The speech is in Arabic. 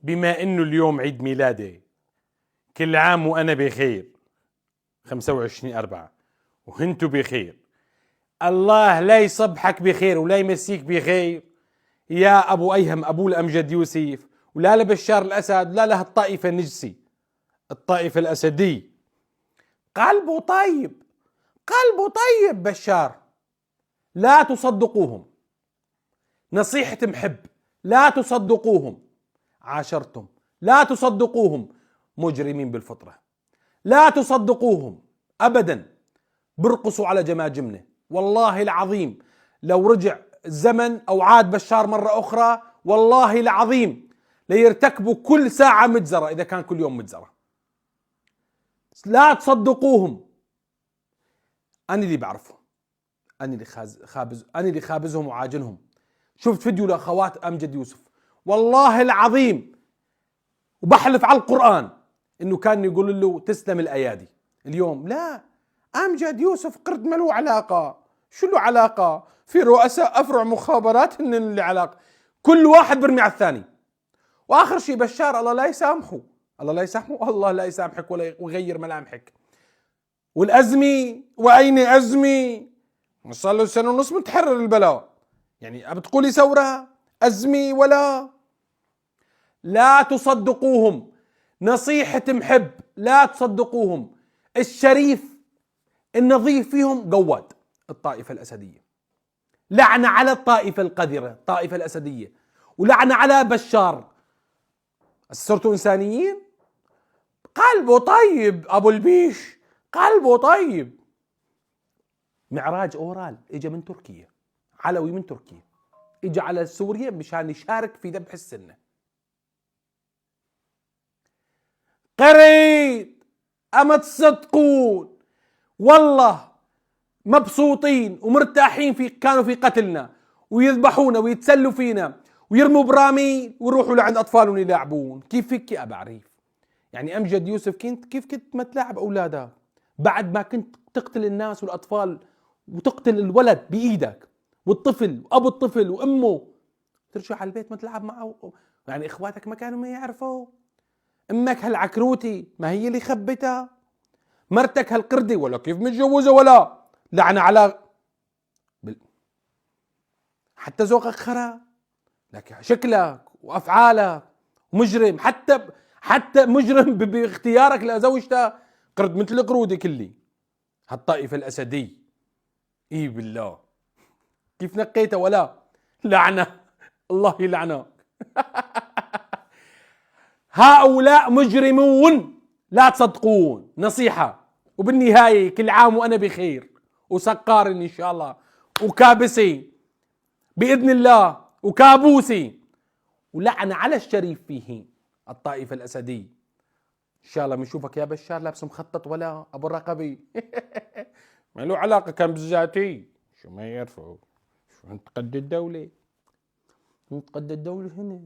بما انه اليوم عيد ميلادي، كل عام وانا بخير. 25/4 وهنتو بخير. الله لا يصبحك بخير ولا يمسيك بخير يا ابو ايهم، ابو الامجد يوسف، ولا لبشار الاسد ولا له الطائفه النجسي، الطائفه الاسدي. قلبه طيب، قلبه طيب بشار، لا تصدقوهم. نصيحة محب، لا تصدقوهم. عاشرتم، لا تصدقوهم. مجرمين بالفطرة، لا تصدقوهم أبدا. برقصوا على جماجمنا. والله العظيم لو رجع الزمن أو عاد بشار مرة أخرى، والله العظيم ليرتكبوا كل ساعة مجزرة إذا كان كل يوم مجزرة. لا تصدقوهم. أنا اللي بعرفهم، أنا اللي خابزهم وعاجنهم. شفت فيديو لأخوات أمجد يوسف، والله العظيم وبحلف على القرآن إنه كان يقول له تسلم الأيادي. اليوم لا، أمجد يوسف قرد ما له علاقة. شو له علاقة؟ في رؤساء أفرع مخابرات إن اللي علاقة، كل واحد برمي على الثاني. وآخر شيء بشار الله لا يسامحه، الله لا يسامحه، الله لا يسامحك ولا يغير ملامحك. والأزمي وأين أزمي؟ صار له سنة ونص متحرر البلاء، يعني بتقولي ثورة؟ أزمي ولا؟ لا تصدقوهم. نصيحة محب، لا تصدقوهم. الشريف النظيف فيهم قواد، الطائفة الأسدية. لعنة على الطائفة القذرة، الطائفة الأسدية، ولعنة على بشار. صرتوا إنسانيين؟ قلبه طيب أبو البيش، قلبه طيب. معراج أورال إجا من تركيا، علوي من تركيا، إجا على سوريا مشان يشارك في ذبح السنة. قريد أما تصدقون والله مبسوطين ومرتاحين كانوا في قتلنا ويذبحونا ويتسلوا فينا ويرموا براميل ويروحوا لعند أطفالهم يلعبون. كيف فيك يا أبا عريف؟ يعني أمجد يوسف كيف كنت ما تلاعب أولادك بعد ما كنت تقتل الناس والأطفال وتقتل الولد بإيدك والطفل وأبو الطفل وأمه، ترجع على البيت ما تلعب معه؟ يعني إخواتك ما كانوا ما يعرفوا؟ امك هالعكروتي ما هي اللي خبتها؟ مرتك هالقردي ولا كيف متجوزه ولا؟ لعنة على حتى ذوقك خرا، لك شكلك وافعالك مجرم، حتى مجرم باختيارك لزوجته. قرد مثل القرودي كلي. هالطائفة الأسدي، اي بالله كيف نقيته ولا؟ لعنة، الله يلعنك. هؤلاء مجرمون، لا تصدقون. نصيحة، وبالنهاية كل عام وأنا بخير وسقار إن شاء الله وكابسي بإذن الله وكابوسي، ولعنة على الشريف فيه الطائفة الأسدي. إن شاء الله بنشوفك يا بشار لابس مخطط ولا أبو الرقبي. ما له علاقة كان بالذاتي، شو ما يعرفوا شو انتقد الدولة، انتقد الدولة هنا.